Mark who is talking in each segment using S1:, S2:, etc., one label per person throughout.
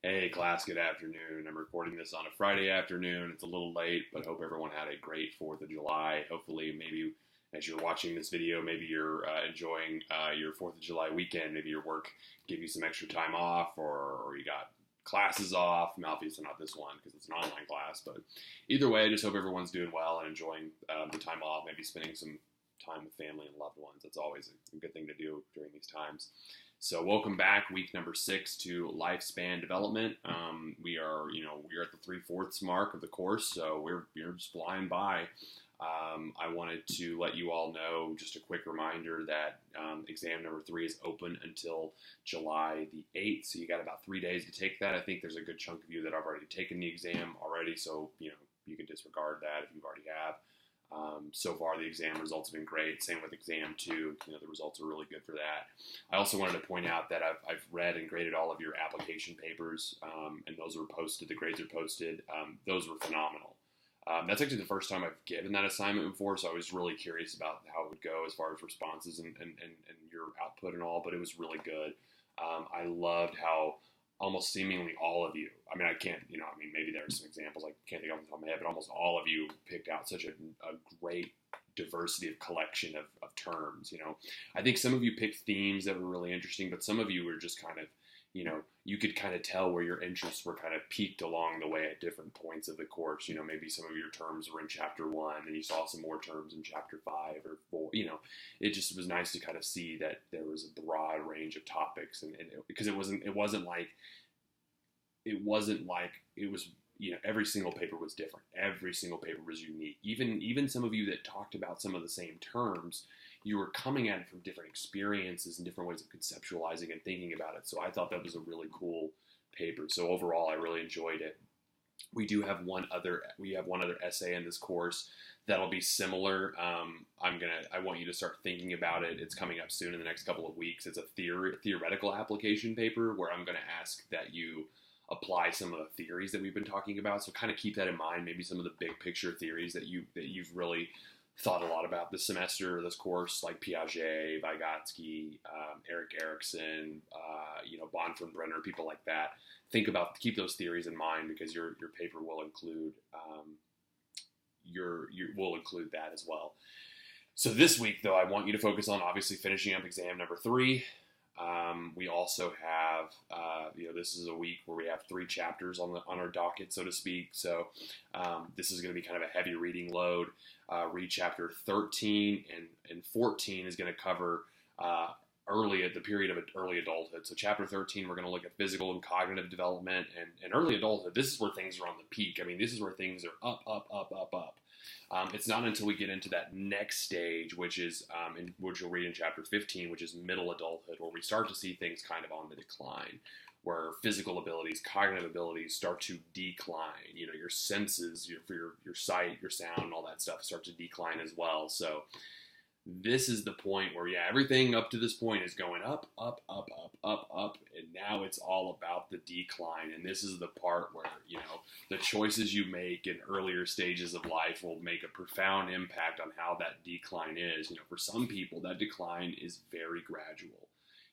S1: Hey class, good afternoon. I'm recording this on a Friday afternoon. It's a little late, but hope everyone had a great 4th of July. Hopefully, maybe as you're watching this video, maybe you're enjoying your 4th of July weekend. Maybe your work gave you some extra time off, or you got classes off. Obviously not this one because it's an online class, but either way, I just hope everyone's doing well and enjoying the time off, maybe spending some time with family and loved ones. That's always a good thing to do during these times. So welcome back, week number 6 to lifespan development. We are at the 3/4 mark of the course, so we're just flying by. I wanted to let you all know, just a quick reminder that exam number 3 is open until July the 8th. So you got about 3 days to take that. I think there's a good chunk of you that have already taken the exam already, so you can disregard that if you already have. So far, the exam results have been great. Same with exam 2. The results are really good for that. I also wanted to point out that I've read and graded all of your application papers, and those were posted. The grades are posted. Those were phenomenal. That's actually the first time I've given that assignment before, so I was really curious about how it would go as far as responses and your output and all, but it was really good. I loved how almost seemingly all of you, maybe there are some examples I can't think of off the top of my head, but almost all of you picked out such a great diversity of collection of terms. I think some of you picked themes that were really interesting, but some of you were just kind of, you could kind of tell where your interests were kind of peaked along the way at different points of the course. Maybe some of your terms were in chapter 1 and you saw some more terms in chapter 5 or 4. It just was nice to kind of see that there was a broad range of topics, because it wasn't like it was, every single paper was different. Every single paper was unique. Even some of you that talked about some of the same terms, you were coming at it from different experiences and different ways of conceptualizing and thinking about it. So I thought that was a really cool paper. So overall, I really enjoyed it. We have one other essay in this course that'll be similar. I want you to start thinking about it. It's coming up soon in the next couple of weeks. It's a theoretical application paper where I'm going to ask that you apply some of the theories that we've been talking about. So kind of keep that in mind. Maybe some of the big picture theories that you've really thought a lot about this semester or this course, like Piaget, Vygotsky, Erik Erikson, Bronfenbrenner, people like that. Keep those theories in mind, because your paper will include will include that as well. So this week, though, I want you to focus on obviously finishing up exam number 3. We also have, this is a week where we have 3 chapters on our docket, so to speak. So this is going to be kind of a heavy reading load. Read chapter 13 and 14 is going to cover the period of early adulthood. So chapter 13, we're going to look at physical and cognitive development and early adulthood. This is where things are on the peak. This is where things are up. It's not until we get into that next stage, which you'll read in chapter 15, which is middle adulthood, where we start to see things kind of on the decline, where physical abilities, cognitive abilities start to decline. Your senses, your sight, your sound, all that stuff start to decline as well. So this is the point where, everything up to this point is going up, and now it's all about the decline. And this is the part where, the choices you make in earlier stages of life will make a profound impact on how that decline is. For some people, that decline is very gradual.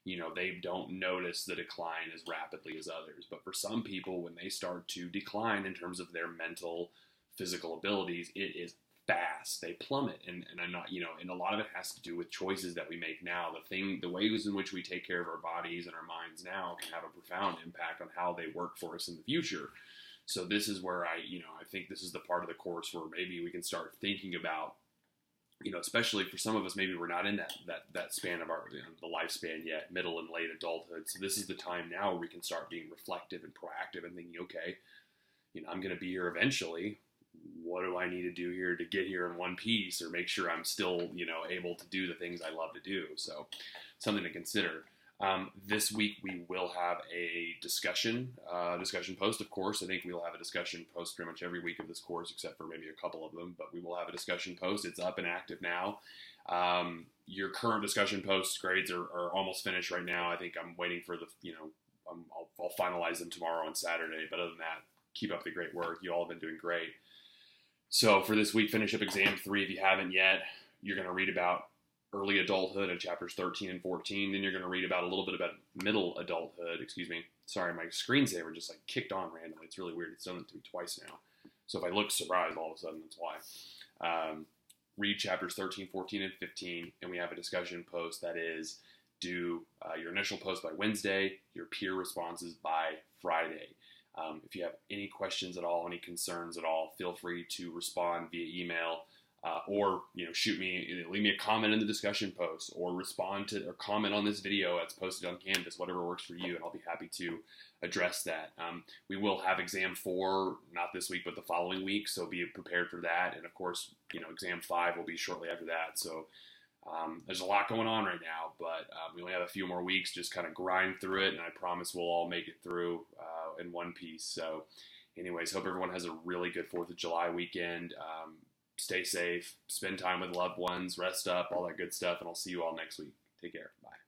S1: They don't notice the decline as rapidly as others. But for some people, when they start to decline in terms of their mental, physical abilities, it is fast. They plummet, and I'm not, and a lot of it has to do with choices that we make now. The ways in which we take care of our bodies and our minds now can have a profound impact on how they work for us in the future. So this is where I think this is the part of the course where maybe we can start thinking about, especially for some of us, maybe we're not in that span of the lifespan yet, middle and late adulthood. So this is the time now where we can start being reflective and proactive and thinking, okay, I'm going to be here eventually. What do I need to do here to get here in one piece, or make sure I'm still, able to do the things I love to do? So something to consider. This week we will have a discussion post, of course. I think we'll have a discussion post pretty much every week of this course, except for maybe a couple of them, but we will have a discussion post. It's up and active now. Your current discussion post grades are almost finished right now. I think I'm waiting for I'll finalize them tomorrow on Saturday, but other than that, keep up the great work. You all have been doing great. So for this week, finish up exam 3 if you haven't yet. You're going to read about early adulthood in chapters 13 and 14. Then you're going to read about a little bit about middle adulthood, Sorry, my screensaver just like kicked on randomly. It's really weird. It's done it to me twice now. So if I look surprised all of a sudden, that's why. Read chapters 13, 14, and 15, and we have a discussion post that is do your initial post by Wednesday, your peer responses by Friday. If you have any questions at all, any concerns at all, feel free to respond via email or shoot me, leave me a comment in the discussion post, or respond to or comment on this video that's posted on Canvas, whatever works for you, and I'll be happy to address that. We will have exam 4 not this week but the following week, so be prepared for that. And of course, exam 5 will be shortly after that. So there's a lot going on right now, but we only have a few more weeks. Just kind of grind through it, and I promise we'll all make it through in one piece. So anyways, hope everyone has a really good 4th of July weekend. Stay safe, spend time with loved ones, rest up, all that good stuff, and I'll see you all next week. Take care. Bye.